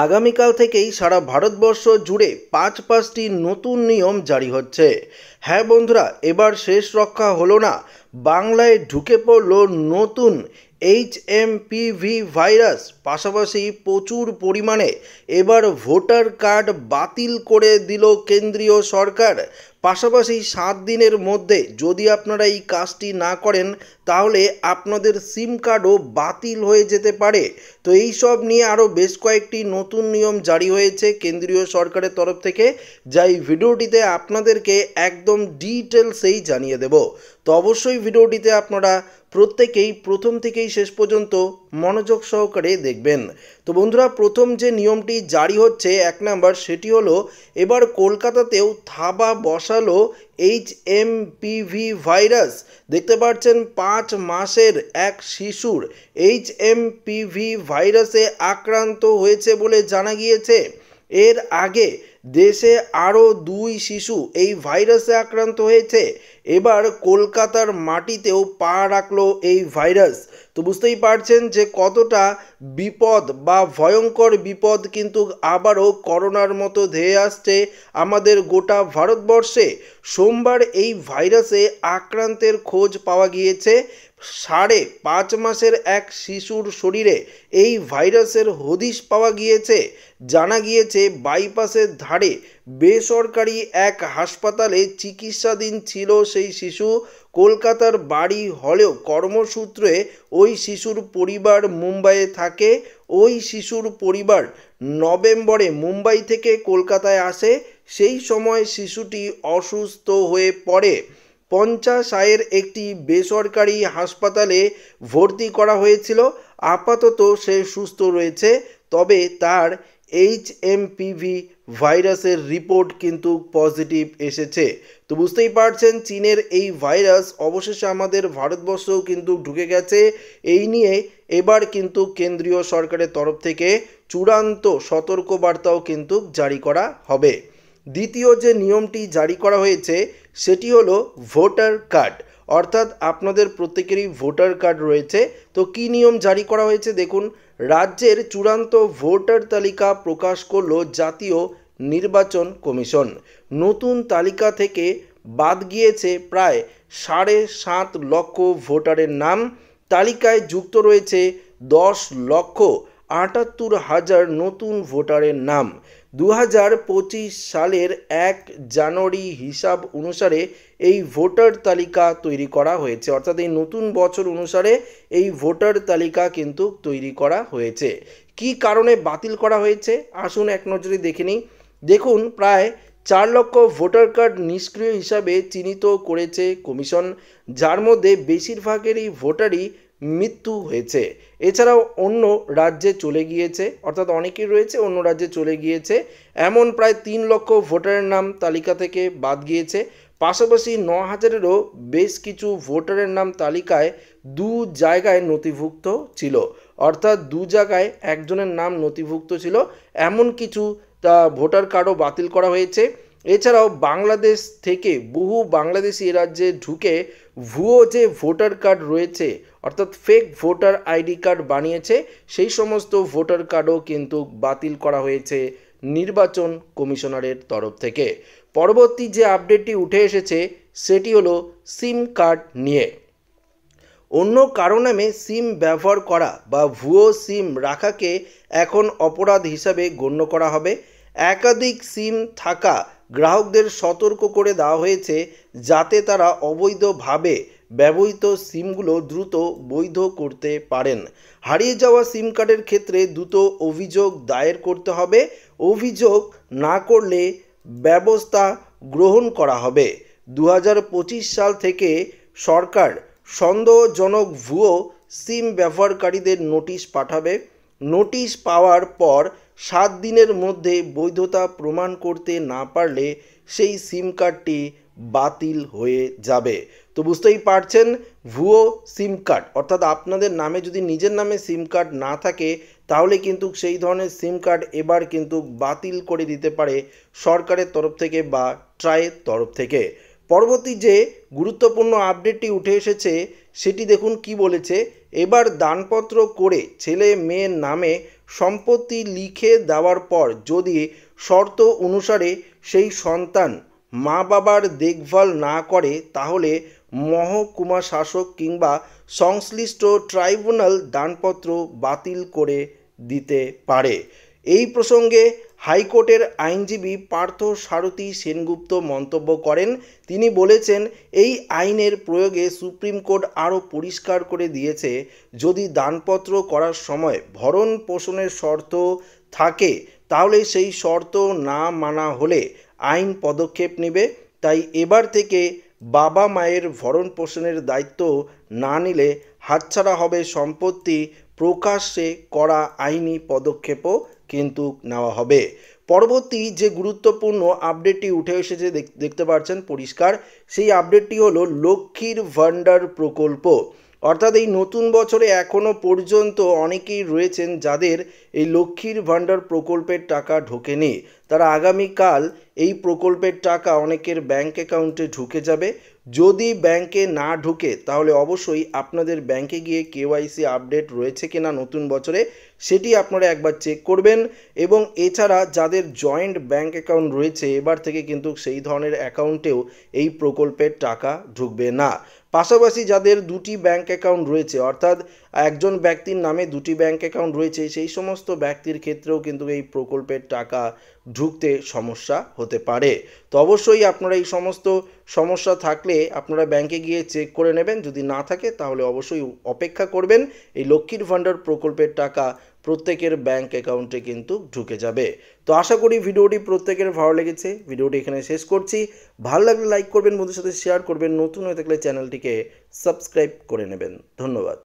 আগামীকাল থেকেই সারা ভারতবর্ষ জুড়ে পাঁচটি নতুন নিয়ম জারি হচ্ছে। হ্যাঁ বন্ধুরা, এবার শেষ রক্ষা হলো না, বাংলায় ঢুকে পড়ল নতুন HMPV ভাইরাস। পাশাপাশি প্রচুর পরিমাণে এবার ভোটার কার্ড বাতিল করে দিল কেন্দ্রীয় সরকার। পাশাপাশি 7 দিনের মধ্যে যদি আপনারা এই কাজটি না করেন তাহলে আপনাদের সিম কার্ডও বাতিল হয়ে যেতে পারে। তো এই সব নিয়ে আরও বেশ কয়েকটি নতুন নিয়ম জারি হয়েছে কেন্দ্রীয় সরকারের তরফ থেকে, যা এই ভিডিওটিতে আপনাদেরকে একদম ডিটেলসেই জানিয়ে দেব। তো অবশ্যই ভিডিওটিতে আপনারা প্রত্যেকেই প্রথম থেকেই শেষ পর্যন্ত মনোযোগ সহকারে দেখবেন। তো বন্ধুরা, প্রথম যে নিয়মটি জারি হচ্ছে 1 নাম্বার, সেটি হলো এবার কলকাতাতেও থাবা বসালো HMPV ভাইরাস। দেখতে পাচ্ছেন 5 মাসের এক শিশুর HMPV ভাইরাসে আক্রান্ত হয়েছে বলে জানা গিয়েছে। এর আগে দেশে আরও 2 শিশু এই ভাইরাসে আক্রান্ত হয়েছে। এবার কলকাতার মাটিতেও পা রাখলো এই ভাইরাস। তো বুঝতেই পারছেন যে কতটা বিপদ বা ভয়ঙ্কর বিপদ কিন্তু আবারও করোনার মতো ধেয়ে আসছে আমাদের গোটা ভারতবর্ষে। সোমবার এই ভাইরাসে আক্রান্তের খোঁজ পাওয়া গিয়েছে। 5.5 মাসের এক শিশুর শরীরে এই ভাইরাসের হদিশ পাওয়া গিয়েছে। জানা গিয়েছে বাইপাসের ধারে বেসরকারি এক হাসপাতালে চিকিৎসাধীন ছিল সেই শিশু। কলকাতার বাড়ি হলেও কর্মসূত্রে ওই শিশুর পরিবার মুম্বাইয়ে থাকে। ওই শিশুর পরিবার নভেম্বরে মুম্বাই থেকে কলকাতায় আসে। সেই সময় শিশুটি অসুস্থ হয়ে পড়ে। 50 আয়ের একটি বেসরকারি হাসপাতালে ভর্তি করা হয়েছিল। আপাতত সে সুস্থ রয়েছে, তবে তার HMPV ভাইরাসের রিপোর্ট কিন্তু পজিটিভ এসেছে। তো বুঝতেই পারছেন চীনের এই ভাইরাস অবশেষে আমাদের ভারতবর্ষেও কিন্তু ঢুকে গেছে। এই নিয়ে এবার কিন্তু কেন্দ্রীয় সরকারের তরফ থেকে চূড়ান্ত সতর্কবার্তাও কিন্তু জারি করা হবে। দ্বিতীয় যে নিয়মটি জারি করা হয়েছে সেটি হলো ভোটার কার্ড, অর্থাৎ আপনাদের প্রত্যেকেরই ভোটার কার্ড রয়েছে। তো কী নিয়ম জারি করা হয়েছে দেখুন। রাজ্যের চূড়ান্ত ভোটার তালিকা প্রকাশ করলো জাতীয় নির্বাচন কমিশন। নতুন তালিকা থেকে বাদ গিয়েছে প্রায় 7.5 লক্ষ ভোটারের নাম। তালিকায় যুক্ত রয়েছে 10,78,000 নতুন ভোটারের নাম। 2025 সালের 1 জানুয়ারি হিসাব অনুসারে এই ভোটার তালিকা তৈরি করা হয়েছে, অর্থাৎ এই নতুন বছর অনুসারে এই ভোটার তালিকা কিন্তু তৈরি করা হয়েছে। কি কারণে বাতিল করা হয়েছে আসুন এক নজরে দেখে নিই। দেখুন, প্রায় 4 লক্ষ ভোটার কার্ড নিষ্ক্রিয় হিসাবে চিহ্নিত করেছে কমিশন, যার মধ্যে বেশিরভাগেরই ভোটারই মৃত্যু হয়েছে। এছাড়াও অন্য রাজ্যে চলে গিয়েছে, অর্থাৎ অনেকেই রয়েছে অন্য রাজ্যে চলে গিয়েছে। এমন প্রায় 3 লক্ষ ভোটারের নাম তালিকা থেকে বাদ গিয়েছে। পাশাপাশি 9,000-এরও বেশ কিছু ভোটারের নাম তালিকায় 2 জায়গায় নথিভুক্ত ছিল, অর্থাৎ 2 জায়গায় একজনের নাম নথিভুক্ত ছিল। এমন কিছু ভোটার কার্ডও বাতিল করা হয়েছে। এছাড়াও বাংলাদেশ থেকে বহু বাংলাদেশি এ রাজ্যে ঢুকে ভুয়ো যে ভোটার কার্ড রয়েছে, অর্থাৎ ফেক ভোটার আইডি কার্ড বানিয়েছে, সেই সমস্ত ভোটার কার্ডও কিন্তু বাতিল করা হয়েছে নির্বাচন কমিশনারের তরফ থেকে। পরবর্তী যে আপডেটটি উঠে এসেছে সেটি হলো সিম কার্ড নিয়ে। অন্য কারো নামে সিম ব্যবহার করা বা ভুয়ো সিম রাখাকে এখন অপরাধ হিসাবে গণ্য করা হবে। একাধিক সিম থাকা গ্রাহকদের সতর্ক করে দেওয়া হয়েছে যাতে তারা অবৈধভাবে ব্যবহৃত সিমগুলো দ্রুত বৈধ করতে পারেন। হারিয়ে যাওয়া সিম কার্ডের ক্ষেত্রে দ্রুত অভিযোগ দায়ের করতে হবে। অভিযোগ না করলে ব্যবস্থা গ্রহণ করা হবে। 2025 সাল থেকে সরকার সন্দেহজনক ভুয়ো সিম ব্যবহারকারীদের নোটিশ পাঠাবে। নোটিশ পাওয়ার পর 7 দিনের মধ্যে বৈধতা প্রমাণ করতে না পারলে সেই সিম কার্ডটি বাতিল হয়ে যাবে। তো বুঝতেই পারছেন, ভুয়ো সিম কার্ড, অর্থাৎ আপনাদের নামে যদি নিজের নামে সিম কার্ড না থাকে তাহলে কিন্তু সেই ধরনের সিম কার্ড এবার কিন্তু বাতিল করে দিতে পারে সরকারের তরফ থেকে বা ট্রাইয়ের তরফ থেকে। পরবর্তী যে গুরুত্বপূর্ণ আপডেটটি উঠে এসেছে সেটি দেখুন কি বলেছে। এবার দানপত্র করে ছেলে মেয়ের নামে সম্পত্তি লিখে দেওয়ার পর যদি শর্ত অনুসারে সেই সন্তান মা বাবার দেখভাল না করে তাহলে মহকুমা শাসক কিংবা সংশ্লিষ্ট ট্রাইব্যুনাল দানপত্র বাতিল করে দিতে পারে। এই প্রসঙ্গে হাইকোর্টের আইনজীবী পার্থ সারথী সেনগুপ্ত মন্তব্য করেন। তিনি বলেছেন, এই আইনের প্রয়োগে সুপ্রিম কোর্ট আরও পরিষ্কার করে দিয়েছে, যদি দানপত্র করার সময় ভরণ পোষণের শর্ত থাকে তাহলে সেই শর্ত না মানা হলে আইন পদক্ষেপ নেবে। তাই এবার থেকে বাবা মায়ের ভরণ পোষণের দায়িত্ব না নিলে হাতছাড়া হবে সম্পত্তি, প্রকাশ্যে করা আইনি পদক্ষেপও কিন্তু নেওয়া হবে। পরবর্তী যে গুরুত্বপূর্ণ আপডেটটি উঠে এসেছে দেখতে পাচ্ছেন পরিষ্কার, সেই আপডেটটি হলো লক্ষ্মীর ভাণ্ডার প্রকল্প। অর্থাৎ এই নতুন বছরে এখনও পর্যন্ত অনেকেই রয়েছেন যাদের এই লক্ষ্মীর ভাণ্ডার প্রকল্পের টাকা ঢোকেনি। তারা আগামীকাল এই প্রকল্পের টাকা অনেকের ব্যাংক অ্যাকাউন্টে ঢুকে যাবে। যদি ব্যাংকে না ঢুকে তাহলে অবশ্যই আপনাদের ব্যাংকে গিয়ে কেওয়াইসি আপডেট রয়েছে কিনা নতুন বছরে সেটি আপনারা একবার চেক করবেন। এবং এছাড়া যাদের জয়েন্ট ব্যাংক অ্যাকাউন্ট রয়েছে এবার থেকে কিন্তু সেই ধরনের অ্যাকাউন্টেও এই প্রকল্পের টাকা ঢুকবে না। পাশাপাশি যাদের দুটি ব্যাংক অ্যাকাউন্ট রয়েছে, অর্থাৎ একজন ব্যক্তির নামে দুটি ব্যাংক অ্যাকাউন্ট রয়েছে, সেই সমস্ত ব্যক্তির ক্ষেত্রেও কিন্তু এই প্রকল্পের টাকা ঢুকতে সমস্যা হতে পারে। তো অবশ্যই আপনারা এই সমস্ত সমস্যা থাকলে আপনারা ব্যাংকে গিয়ে চেক করে নেবেন। যদি না থাকে তাহলে অবশ্যই অপেক্ষা করবেন, এই লক্ষ্মীর ভাণ্ডার প্রকল্পের টাকা প্রত্যেকের ব্যাংক অ্যাকাউন্টে কিন্তু ঢুকে যাবে। তো আশা করি ভিডিওটি প্রত্যেকের ভালো লেগেছে। ভিডিওটি এখানে শেষ করছি। ভালো লাগলে লাইক করবেন, বন্ধুদের সাথে শেয়ার করবেন, নতুন হয়ে থাকলে চ্যানেলটিকে সাবস্ক্রাইব করে নেবেন। ধন্যবাদ।